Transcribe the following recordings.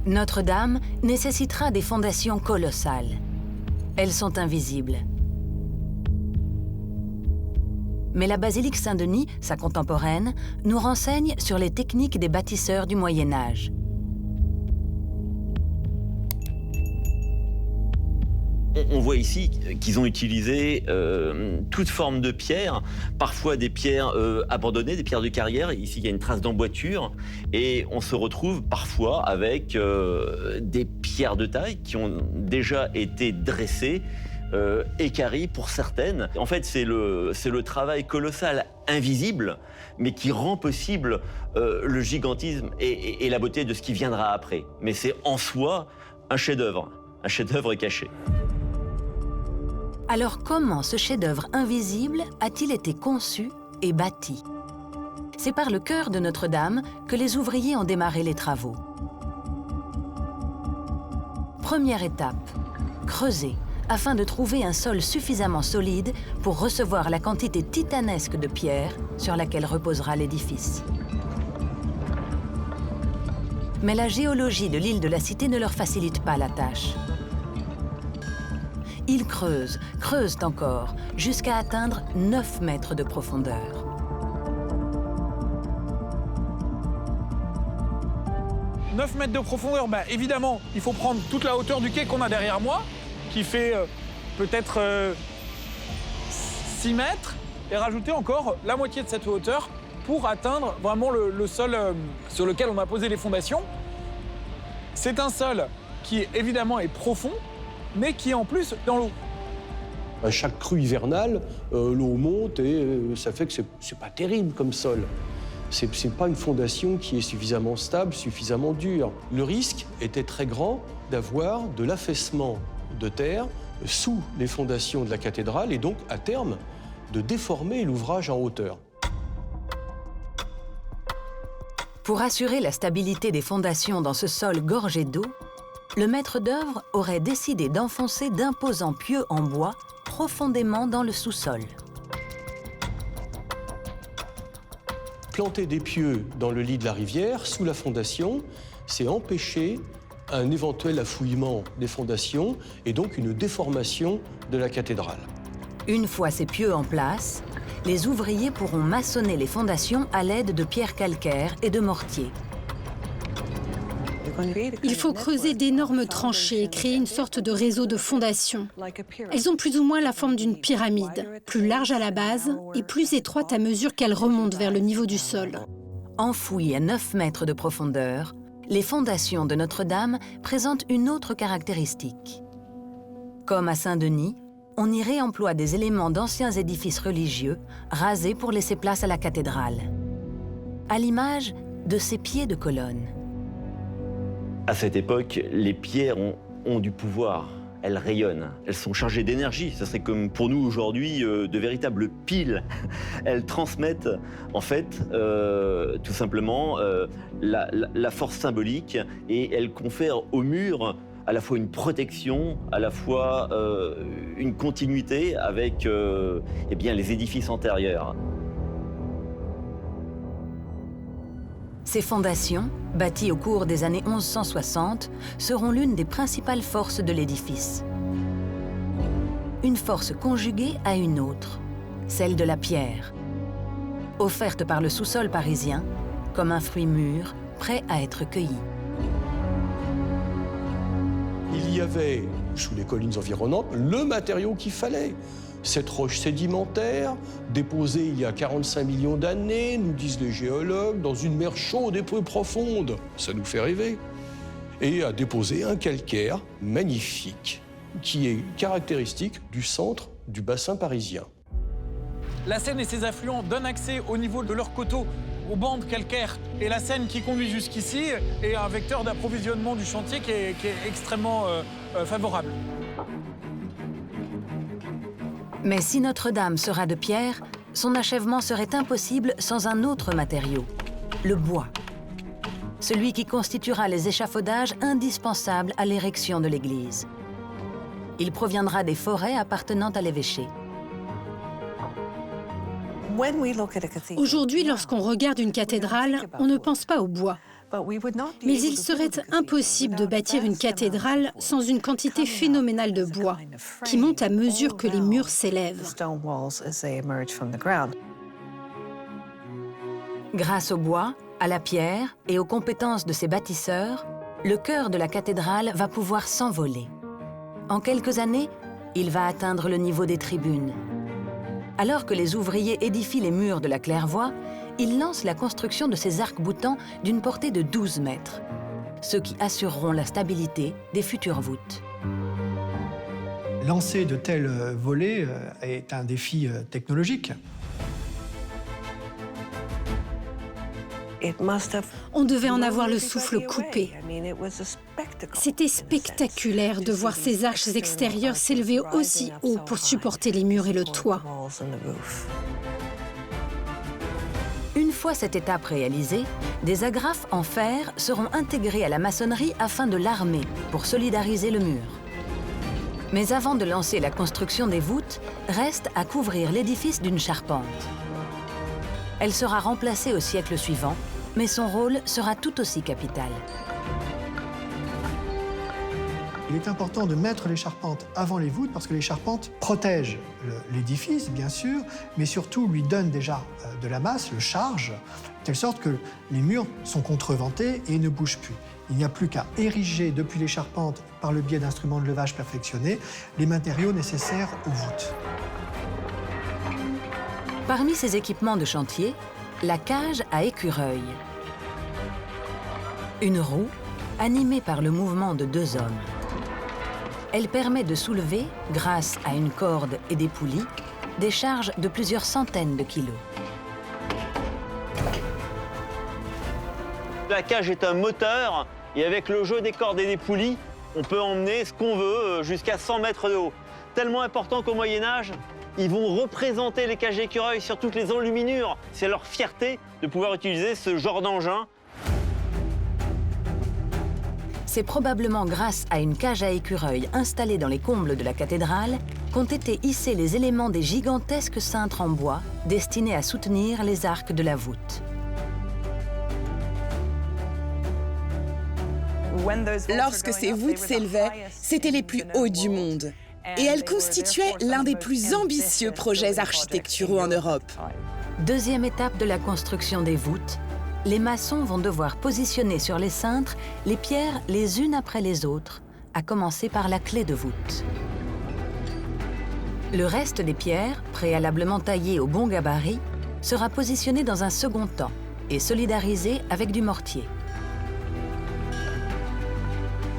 Notre-Dame nécessitera des fondations colossales. Elles sont invisibles. Mais la basilique Saint-Denis, sa contemporaine, nous renseigne sur les techniques des bâtisseurs du Moyen-Âge. On voit ici qu'ils ont utilisé toute forme de pierres, parfois des pierres abandonnées, des pierres de carrière. Ici, il y a une trace d'emboîture. Et on se retrouve parfois avec des pierres de taille qui ont déjà été dressées, équarries pour certaines. En fait, c'est le travail colossal, invisible, mais qui rend possible le gigantisme et la beauté de ce qui viendra après. Mais c'est en soi un chef-d'œuvre caché. Alors comment ce chef-d'œuvre invisible a-t-il été conçu et bâti? C'est par le chœur de Notre-Dame que les ouvriers ont démarré les travaux. Première étape, creuser afin de trouver un sol suffisamment solide pour recevoir la quantité titanesque de pierre sur laquelle reposera l'édifice. Mais la géologie de l'île de la Cité ne leur facilite pas la tâche. Ils creusent encore, jusqu'à atteindre 9 mètres de profondeur. « 9 mètres de profondeur, évidemment, il faut prendre toute la hauteur du quai qu'on a derrière moi, qui fait peut-être 6 mètres, et rajouter encore la moitié de cette hauteur pour atteindre vraiment le sol sur lequel on a posé les fondations. C'est un sol qui, évidemment, est profond, mais qui est en plus dans l'eau. À chaque crue hivernale, l'eau monte et ça fait que c'est pas terrible comme sol. C'est pas une fondation qui est suffisamment stable, suffisamment dure. Le risque était très grand d'avoir de l'affaissement de terre sous les fondations de la cathédrale et donc, à terme, de déformer l'ouvrage en hauteur. Pour assurer la stabilité des fondations dans ce sol gorgé d'eau, le maître d'œuvre aurait décidé d'enfoncer d'imposants pieux en bois profondément dans le sous-sol. Planter des pieux dans le lit de la rivière, sous la fondation, c'est empêcher un éventuel affouillement des fondations et donc une déformation de la cathédrale. Une fois ces pieux en place, les ouvriers pourront maçonner les fondations à l'aide de pierres calcaires et de mortiers. Il faut creuser d'énormes tranchées et créer une sorte de réseau de fondations. Elles ont plus ou moins la forme d'une pyramide, plus large à la base et plus étroite à mesure qu'elle remonte vers le niveau du sol. Enfouies à 9 mètres de profondeur, les fondations de Notre-Dame présentent une autre caractéristique. Comme à Saint-Denis, on y réemploie des éléments d'anciens édifices religieux rasés pour laisser place à la cathédrale, à l'image de ces pieds de colonne. À cette époque, les pierres ont du pouvoir. Elles rayonnent, elles sont chargées d'énergie. Ça serait comme pour nous aujourd'hui de véritables piles. Elles transmettent en fait tout simplement la force symbolique et elles confèrent au mur à la fois une protection, à la fois une continuité avec les édifices antérieurs. Ces fondations, bâties au cours des années 1160, seront l'une des principales forces de l'édifice. Une force conjuguée à une autre, celle de la pierre, offerte par le sous-sol parisien comme un fruit mûr, prêt à être cueilli. Il y avait, sous les collines environnantes, le matériau qu'il fallait. Cette roche sédimentaire, déposée il y a 45 millions d'années, nous disent les géologues, dans une mer chaude et peu profonde. Ça nous fait rêver. Et a déposé un calcaire magnifique, qui est caractéristique du centre du bassin parisien. La Seine et ses affluents donnent accès au niveau de leurs coteaux aux bandes calcaires. Et la Seine qui conduit jusqu'ici est un vecteur d'approvisionnement du chantier qui est extrêmement favorable. Mais si Notre-Dame sera de pierre, son achèvement serait impossible sans un autre matériau, le bois. Celui qui constituera les échafaudages indispensables à l'érection de l'église. Il proviendra des forêts appartenant à l'évêché. Aujourd'hui, lorsqu'on regarde une cathédrale, on ne pense pas au bois. Mais il serait impossible de bâtir une cathédrale sans une quantité phénoménale de bois, qui monte à mesure que les murs s'élèvent. Grâce au bois, à la pierre et aux compétences de ses bâtisseurs, le chœur de la cathédrale va pouvoir s'envoler. En quelques années, il va atteindre le niveau des tribunes. Alors que les ouvriers édifient les murs de la claire-voie, ils lancent la construction de ces arcs-boutants d'une portée de 12 mètres, ceux qui assureront la stabilité des futures voûtes. Lancer de tels volets est un défi technologique. On devait en avoir le souffle coupé. C'était spectaculaire de voir ces arches extérieures s'élever aussi haut pour supporter les murs et le toit. Une fois cette étape réalisée, des agrafes en fer seront intégrées à la maçonnerie afin de l'armer pour solidariser le mur. Mais avant de lancer la construction des voûtes, reste à couvrir l'édifice d'une charpente. Elle sera remplacée au siècle suivant, mais son rôle sera tout aussi capital. Il est important de mettre les charpentes avant les voûtes parce que les charpentes protègent l'édifice, bien sûr, mais surtout lui donnent déjà de la masse, le charge, de telle sorte que les murs sont contreventés et ne bougent plus. Il n'y a plus qu'à ériger depuis les charpentes, par le biais d'instruments de levage perfectionnés, les matériaux nécessaires aux voûtes. Parmi ces équipements de chantier, la cage à écureuil. Une roue animée par le mouvement de 2 hommes. Elle permet de soulever, grâce à une corde et des poulies, des charges de plusieurs centaines de kilos. La cage est un moteur et avec le jeu des cordes et des poulies, on peut emmener ce qu'on veut jusqu'à 100 mètres de haut. Tellement important qu'au Moyen-Âge, ils vont représenter les cages d'écureuils sur toutes les enluminures. C'est leur fierté de pouvoir utiliser ce genre d'engin. C'est probablement grâce à une cage à écureuil installée dans les combles de la cathédrale qu'ont été hissés les éléments des gigantesques cintres en bois destinés à soutenir les arcs de la voûte. Lorsque ces voûtes s'élevaient, c'étaient les plus hauts du monde. Et elles constituaient l'un des plus ambitieux projets architecturaux en Europe. Deuxième étape de la construction des voûtes, les maçons vont devoir positionner sur les cintres les pierres les unes après les autres, à commencer par la clé de voûte. Le reste des pierres, préalablement taillées au bon gabarit, sera positionné dans un second temps et solidarisé avec du mortier.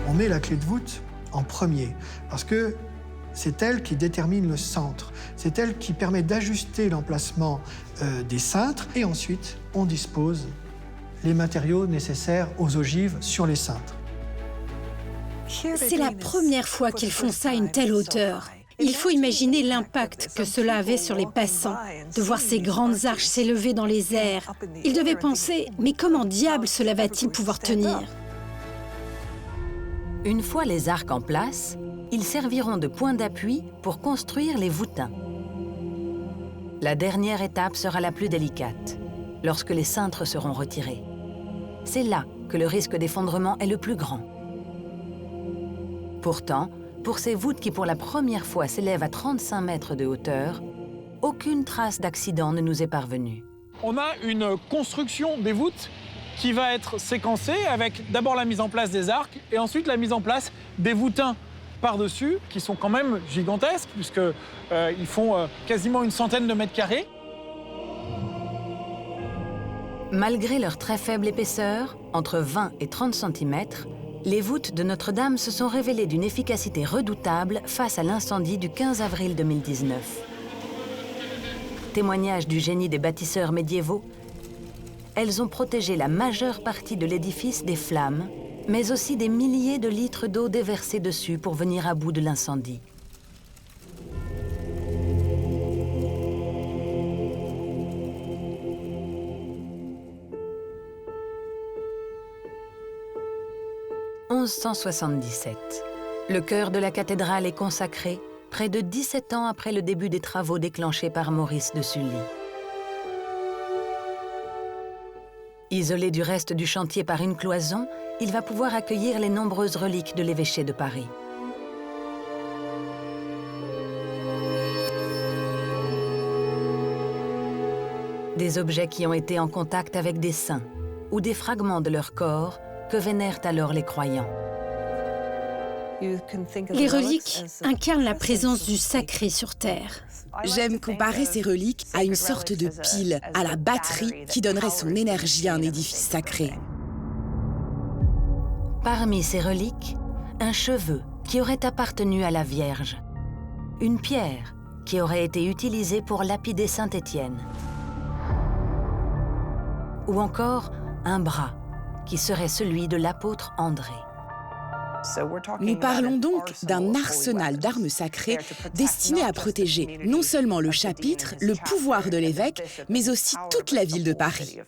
On met la clé de voûte en premier, parce que c'est elle qui détermine le centre. C'est elle qui permet d'ajuster l'emplacement des cintres. Et ensuite, on dispose les matériaux nécessaires aux ogives sur les cintres. C'est la première fois qu'ils font ça à une telle hauteur. Il faut imaginer l'impact que cela avait sur les passants, de voir ces grandes arches s'élever dans les airs. Ils devaient penser, mais comment diable cela va-t-il pouvoir tenir ? Une fois les arcs en place, ils serviront de point d'appui pour construire les voûtins. La dernière étape sera la plus délicate, lorsque les cintres seront retirés. C'est là que le risque d'effondrement est le plus grand. Pourtant, pour ces voûtes qui pour la première fois s'élèvent à 35 mètres de hauteur, aucune trace d'accident ne nous est parvenue. On a une construction des voûtes qui va être séquencée avec d'abord la mise en place des arcs et ensuite la mise en place des voûtins par-dessus, qui sont quand même gigantesques, puisqu'ils font quasiment une centaine de mètres carrés. Malgré leur très faible épaisseur, entre 20 et 30 cm, les voûtes de Notre-Dame se sont révélées d'une efficacité redoutable face à l'incendie du 15 avril 2019. Témoignage du génie des bâtisseurs médiévaux, elles ont protégé la majeure partie de l'édifice des flammes, mais aussi des milliers de litres d'eau déversés dessus pour venir à bout de l'incendie. « 1177. Le chœur de la cathédrale est consacré près de 17 ans après le début des travaux déclenchés par Maurice de Sully. Isolé du reste du chantier par une cloison, il va pouvoir accueillir les nombreuses reliques de l'évêché de Paris. Des objets qui ont été en contact avec des saints ou des fragments de leur corps que vénèrent alors les croyants. Les reliques incarnent la présence du sacré sur Terre. J'aime comparer ces reliques à une sorte de pile, à la batterie qui donnerait son énergie à un édifice sacré. Parmi ces reliques, un cheveu qui aurait appartenu à la Vierge, une pierre qui aurait été utilisée pour lapider Saint Étienne, ou encore un bras qui serait celui de l'apôtre André. Nous parlons donc d'un arsenal d'armes sacrées destinées à protéger non seulement le chapitre, le pouvoir de l'évêque, mais aussi toute la ville de Paris.